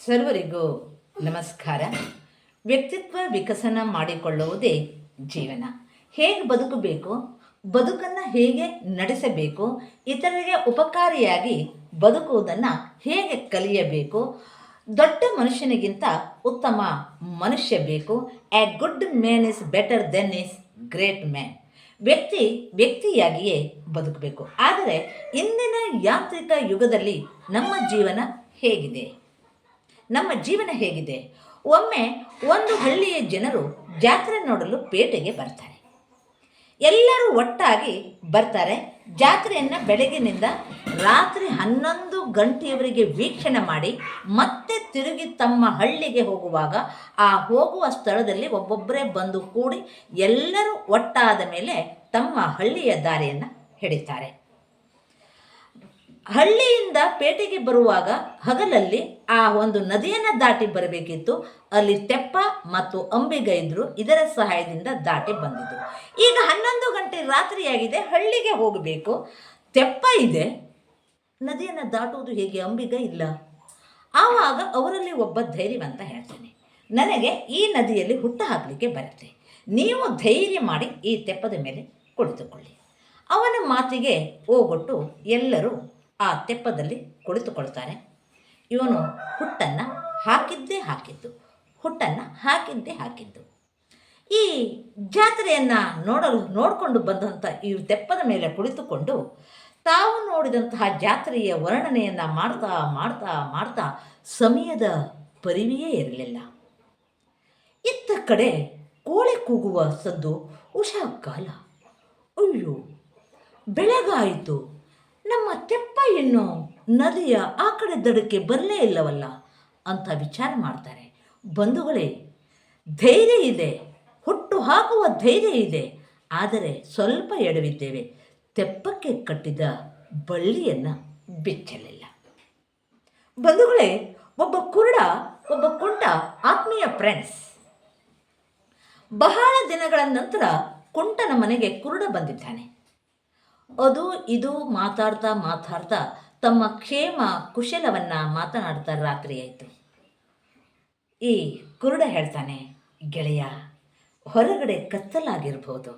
ಸರ್ವರಿಗೂ ನಮಸ್ಕಾರ. ವ್ಯಕ್ತಿತ್ವ ವಿಕಸನ ಮಾಡಿಕೊಳ್ಳುವುದೇ ಜೀವನ. ಹೇಗೆ ಬದುಕಬೇಕು, ಬದುಕನ್ನು ಹೇಗೆ ನಡೆಸಬೇಕು, ಇತರರಿಗೆ ಉಪಕಾರಿಯಾಗಿ ಬದುಕುವುದನ್ನು ಹೇಗೆ ಕಲಿಯಬೇಕು, ದೊಡ್ಡ ಮನುಷ್ಯನಿಗಿಂತ ಉತ್ತಮ ಮನುಷ್ಯ ಬೇಕು. A good man is better than is great man. ವ್ಯಕ್ತಿಯಾಗಿಯೇ ಬದುಕಬೇಕು. ಆದರೆ ಇಂದಿನ ಯಾಂತ್ರಿಕ ಯುಗದಲ್ಲಿ ನಮ್ಮ ಜೀವನ ಹೇಗಿದೆ? ಒಮ್ಮೆ ಒಂದು ಹಳ್ಳಿಯ ಜನರು ಜಾತ್ರೆ ನೋಡಲು ಪೇಟೆಗೆ ಬರ್ತಾರೆ. ಎಲ್ಲರೂ ಒಟ್ಟಾಗಿ ಬರ್ತಾರೆ. ಜಾತ್ರೆಯನ್ನು ಬೆಳಗಿನಿಂದ ರಾತ್ರಿ 11 ಗಂಟೆಯವರೆಗೆ ವೀಕ್ಷಣೆ ಮಾಡಿ ಮತ್ತೆ ತಿರುಗಿ ತಮ್ಮ ಹಳ್ಳಿಗೆ ಹೋಗುವಾಗ ಆ ಹೋಗುವ ಸ್ಥಳದಲ್ಲಿ ಒಬ್ಬೊಬ್ಬರೇ ಬಂದು ಕೂಡಿ ಎಲ್ಲರೂ ಒಟ್ಟಾದ ಮೇಲೆ ತಮ್ಮ ಹಳ್ಳಿಯ ದಾರಿಯನ್ನು ಹಿಡಿತಾರೆ. ಹಳ್ಳಿಯಿಂದ ಪೇಟೆಗೆ ಬರುವಾಗ ಹಗಲಲ್ಲಿ ಆ ಒಂದು ನದಿಯನ್ನು ದಾಟಿ ಬರಬೇಕಿತ್ತು. ಅಲ್ಲಿ ತೆಪ್ಪ ಮತ್ತು ಅಂಬಿಗ ಇದ್ದರು. ಇದರ ಸಹಾಯದಿಂದ ದಾಟಿ ಬಂದಿದ್ದರು. ಈಗ 11 ಗಂಟೆ ರಾತ್ರಿಯಾಗಿದೆ, ಹಳ್ಳಿಗೆ ಹೋಗಬೇಕು. ತೆಪ್ಪ ಇದೆ, ನದಿಯನ್ನು ದಾಟುವುದು ಹೇಗೆ? ಅಂಬಿಗ ಇಲ್ಲ. ಆವಾಗ ಅವರಲ್ಲಿ ಒಬ್ಬ ಧೈರ್ಯವಂತ ಹೇಳ್ತಾನೆ, ನನಗೆ ಈ ನದಿಯಲ್ಲಿ ಹುಟ್ಟು ಹಾಕಲಿಕ್ಕೆ ಬರುತ್ತೆ, ನೀವು ಧೈರ್ಯ ಮಾಡಿ ಈ ತೆಪ್ಪದ ಮೇಲೆ ಕುಳಿತುಕೊಳ್ಳಿ. ಅವನ ಮಾತಿಗೆ ಓಗೊಟ್ಟು ಎಲ್ಲರೂ ಆ ತೆಪ್ಪದಲ್ಲಿ ಕುಳಿತುಕೊಳ್ತಾರೆ. ಇವನು ಹುಟ್ಟನ್ನು ಹಾಕಿದ್ದು. ಈ ಜಾತ್ರೆಯನ್ನು ನೋಡಿಕೊಂಡು ಬಂದಂಥ ಈ ತೆಪ್ಪದ ಮೇಲೆ ಕುಳಿತುಕೊಂಡು ತಾವು ನೋಡಿದಂತಹ ಜಾತ್ರೆಯ ವರ್ಣನೆಯನ್ನು ಮಾಡ್ತಾ ಸಮಯದ ಪರಿವೆಯೇ ಇರಲಿಲ್ಲ. ಇತ್ತ ಕಡೆ ಕೋಳಿ ಕೂಗುವ ಸದ್ದು. ಉಷಾ ಕಾಲ. ಅಯ್ಯೋ, ಬೆಳಗಾಯಿತು. ನಮ್ಮ ತೆಪ್ಪ ಇನ್ನು ನದಿಯ ಆ ಕಡೆ ದಡಕ್ಕೆ ಬರಲೇ ಇಲ್ಲವಲ್ಲ ಅಂತ ವಿಚಾರ ಮಾಡ್ತಾರೆ. ಬಂಧುಗಳೇ, ಧೈರ್ಯ ಇದೆ, ಹುಟ್ಟು ಹಾಕುವ ಧೈರ್ಯ ಇದೆ, ಆದರೆ ಸ್ವಲ್ಪ ಎಡವಿದ್ದೇವೆ. ತೆಪ್ಪಕ್ಕೆ ಕಟ್ಟಿದ ಬಳ್ಳಿಯನ್ನು ಬಿಚ್ಚಲಿಲ್ಲ. ಬಂಧುಗಳೇ, ಒಬ್ಬ ಕುಂಟ ಆತ್ಮೀಯ ಫ್ರೆಂಡ್ಸ್. ಬಹಳ ದಿನಗಳ ನಂತರ ಕುಂಟನ ಮನೆಗೆ ಕುರುಡ ಬಂದಿದ್ದಾನೆ. ಅದು ಇದು ಮಾತಾಡ್ತಾ ತಮ್ಮ ಕ್ಷೇಮ ಕುಶಲವನ್ನು ಮಾತನಾಡ್ತಾ ರಾತ್ರಿ ಆಯಿತು. ಈ ಕುರುಡ ಹೇಳ್ತಾನೆ, ಗೆಳೆಯ, ಹೊರಗಡೆ ಕತ್ತಲಾಗಿರ್ಬೋದು,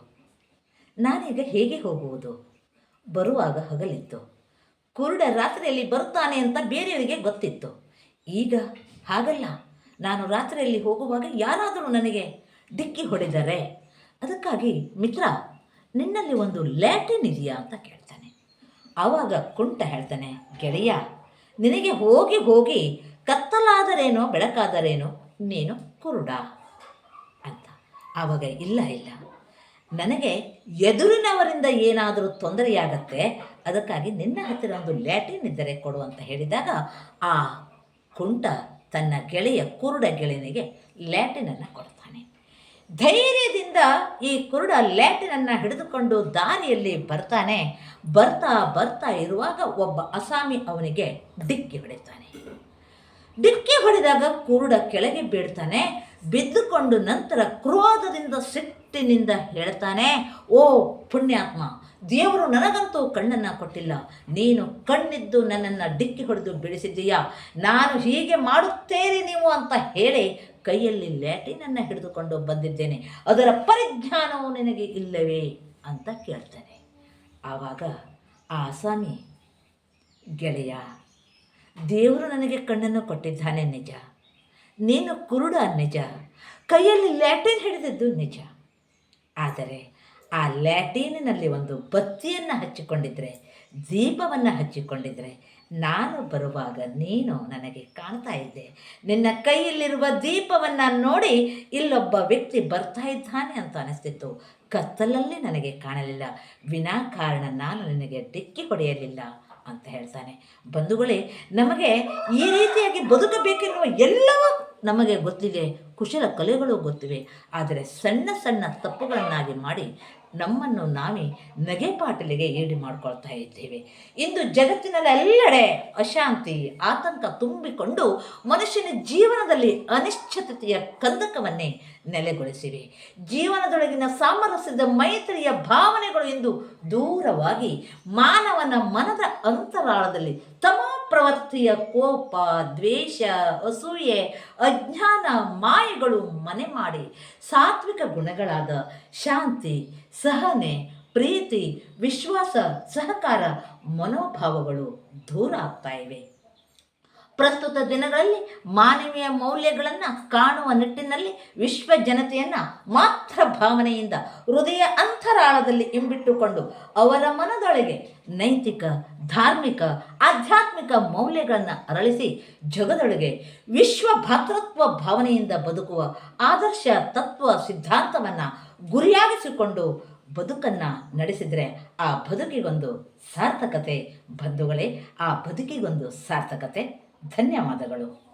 ನಾನೀಗ ಹೇಗೆ ಹೋಗುವುದು? ಬರುವಾಗ ಹಗಲಿತ್ತು. ಕುರುಡ ರಾತ್ರಿಯಲ್ಲಿ ಬರುತ್ತಾನೆ ಅಂತ ಬೇರೆಯವರಿಗೆ ಗೊತ್ತಿತ್ತು. ಈಗ ಹಾಗಲ್ಲ, ನಾನು ರಾತ್ರಿಯಲ್ಲಿ ಹೋಗುವಾಗ ಯಾರಾದರೂ ನನಗೆ ಡಿಕ್ಕಿ ಹೊಡೆದರೆ, ಅದಕ್ಕಾಗಿ ಮಿತ್ರ, ನಿನ್ನಲ್ಲಿ ಒಂದು ಲ್ಯಾಟಿನ್ ಇದೆಯಾ ಅಂತ ಕೇಳ್ತಾನೆ. ಆವಾಗ ಕುಂಟ ಹೇಳ್ತಾನೆ, ಗೆಳೆಯ, ನಿನಗೆ ಹೋಗಿ ಕತ್ತಲಾದರೇನೋ ಬೆಳಕಾದರೇನೋ, ನೀನು ಕುರುಡ ಅಂತ. ಆವಾಗ ಇಲ್ಲ, ನನಗೆ ಎದುರಿನವರಿಂದ ಏನಾದರೂ ತೊಂದರೆಯಾಗತ್ತೆ, ಅದಕ್ಕಾಗಿ ನಿನ್ನ ಹತ್ತಿರ ಒಂದು ಲ್ಯಾಟಿನ್ ಇದ್ದರೆ ಕೊಡು ಅಂತ ಹೇಳಿದಾಗ ಆ ಕುಂಟ ತನ್ನ ಕುರುಡ ಗೆಳೆಯನಿಗೆ ಲ್ಯಾಟಿನನ್ನು ಕೊಡ್ತಾನೆ. ಧೈರ್ಯದಿಂದ ಈ ಕುರುಡ ಲ್ಯಾಟಿನನ್ನು ಹಿಡಿದುಕೊಂಡು ದಾರಿಯಲ್ಲಿ ಬರ್ತಾ ಇರುವಾಗ ಒಬ್ಬ ಅಸಾಮಿ ಅವನಿಗೆ ಡಿಕ್ಕಿ ಹೊಡಿತಾನೆ. ಡಿಕ್ಕಿ ಹೊಡೆದಾಗ ಕುರುಡ ಕೆಳಗೆ ಬೀಳ್ತಾನೆ. ಬಿದ್ದುಕೊಂಡು ನಂತರ ಕ್ರೋಧದಿಂದ ಸಿಟ್ಟಿನಿಂದ ಹೇಳ್ತಾನೆ, ಓ ಪುಣ್ಯಾತ್ಮ, ದೇವರು ನನಗಂತೂ ಕಣ್ಣನ್ನು ಕೊಟ್ಟಿಲ್ಲ, ನೀನು ಕಣ್ಣಿದ್ದು ನನ್ನನ್ನು ಡಿಕ್ಕಿ ಹೊಡೆದು ಬಿಡಿಸಿದ್ದೀಯಾ, ನಾನು ಹೀಗೆ ಮಾಡುತ್ತೇನೆ ನೀವು ಅಂತ ಹೇಳಿ ಕೈಯಲ್ಲಿ ಲ್ಯಾಟಿನನ್ನು ಹಿಡಿದುಕೊಂಡು ಬಂದಿದ್ದೇನೆ, ಅದರ ಪರಿಜ್ಞಾನವು ನಿನಗೆ ಇಲ್ಲವೇ ಅಂತ ಕೇಳ್ತಾನೆ. ಆವಾಗ ಆ ಅಸಾಮಿ, ಗೆಳೆಯ, ದೇವರು ನನಗೆ ಕಣ್ಣನ್ನು ಕೊಟ್ಟಿದ್ದಾನೆ ನಿಜ, ನೀನು ಕುರುಡ ನಿಜ, ಕೈಯಲ್ಲಿ ಲ್ಯಾಟಿನ್ ಹಿಡಿದಿದ್ದು ನಿಜ, ಆದರೆ ಆ ಲ್ಯಾಟಿನಿನಲ್ಲಿ ಒಂದು ಬತ್ತಿಯನ್ನು ಹಚ್ಚಿಕೊಂಡಿದ್ರೆ, ದೀಪವನ್ನು ಹಚ್ಚಿಕೊಂಡಿದ್ರೆ, ನಾನು ಬರುವಾಗ ನೀನು ನನಗೆ ಕಾಣ್ತಾ ಇದ್ದೆ. ನಿನ್ನ ಕೈಯಲ್ಲಿರುವ ದೀಪವನ್ನು ನೋಡಿ ಇಲ್ಲೊಬ್ಬ ವ್ಯಕ್ತಿ ಬರ್ತಾ ಇದ್ದಾನೆ ಅಂತ ಅನಿಸ್ತಿತ್ತು. ಕತ್ತಲಲ್ಲಿ ನನಗೆ ಕಾಣಲಿಲ್ಲ, ವಿನಾಕಾರಣ ನಾನು ನಿನಗೆ ಡಿಕ್ಕಿ ಹೊಡೆಯಲಿಲ್ಲ ಅಂತ ಹೇಳ್ತಾನೆ. ಬಂಧುಗಳೇ, ನಮಗೆ ಈ ರೀತಿಯಾಗಿ ಬದುಕಬೇಕೆನ್ನುವ ಎಲ್ಲವೂ ನಮಗೆ ಗೊತ್ತಿದೆ, ಕುಶಲ ಕಲೆಗಳು ಗೊತ್ತಿವೆ. ಆದರೆ ಸಣ್ಣ ತಪ್ಪುಗಳನ್ನಾಗಿ ಮಾಡಿ ನಮ್ಮನ್ನು ನಾವೇ ನಗೆಪಾಟಲಿಗೆ ಈಡು ಮಾಡಿಕೊಳ್ತಾ ಇದ್ದೇವೆ. ಇಂದು ಜಗತ್ತಿನಲ್ಲೆಲ್ಲೆಡೆ ಅಶಾಂತಿ, ಆತಂಕ ತುಂಬಿಕೊಂಡು ಮನುಷ್ಯನ ಜೀವನದಲ್ಲಿ ಅನಿಶ್ಚಿತತೆಯ ಕಂದಕವನ್ನೇ ನೆಲೆಗೊಳಿಸಿವೆ. ಜೀವನದೊಳಗಿನ ಸಾಮರಸ್ಯದ ಮೈತ್ರಿಯ ಭಾವನೆಗಳು ಇಂದು ದೂರವಾಗಿ ಮಾನವನ ಮನದ ಅಂತರಾಳದಲ್ಲಿ ತಮ್ಮ ಪ್ರವೃತ್ತಿಯ ಕೋಪ, ದ್ವೇಷ, ಅಸೂಯೆ, ಅಜ್ಞಾನ, ಮಾಯೆಗಳು ಮನೆ ಮಾಡಿ ಸಾತ್ವಿಕ ಗುಣಗಳಾದ ಶಾಂತಿ, ಸಹನೆ, ಪ್ರೀತಿ, ವಿಶ್ವಾಸ, ಸಹಕಾರ ಮನೋಭಾವಗಳು ದೂರ ಆಗ್ತಾ ಇವೆ. ಪ್ರಸ್ತುತ ದಿನಗಳಲ್ಲಿ ಮಾನವೀಯ ಮೌಲ್ಯಗಳನ್ನು ಕಾಣುವ ನಿಟ್ಟಿನಲ್ಲಿ ವಿಶ್ವ ಜನತೆಯನ್ನು ಮಾತ್ರ ಭಾವನೆಯಿಂದ ಹೃದಯ ಅಂತರಾಳದಲ್ಲಿ ಇಂಬಿಟ್ಟುಕೊಂಡು ಅವರ ಮನದೊಳಗೆ ನೈತಿಕ, ಧಾರ್ಮಿಕ, ಆಧ್ಯಾತ್ಮಿಕ ಮೌಲ್ಯಗಳನ್ನು ಅರಳಿಸಿ ಜಗದೊಳಗೆ ವಿಶ್ವ ಭಾತೃತ್ವ ಭಾವನೆಯಿಂದ ಬದುಕುವ ಆದರ್ಶ ತತ್ವ ಸಿದ್ಧಾಂತವನ್ನು ಗುರಿಯಾಗಿಸಿಕೊಂಡು ಬದುಕನ್ನು ನಡೆಸಿದರೆ ಆ ಬದುಕಿಗೊಂದು ಸಾರ್ಥಕತೆ ಬಂಧುಗಳೇ, ಆ ಬದುಕಿಗೊಂದು ಸಾರ್ಥಕತೆ. ಧನ್ಯವಾದಗಳು.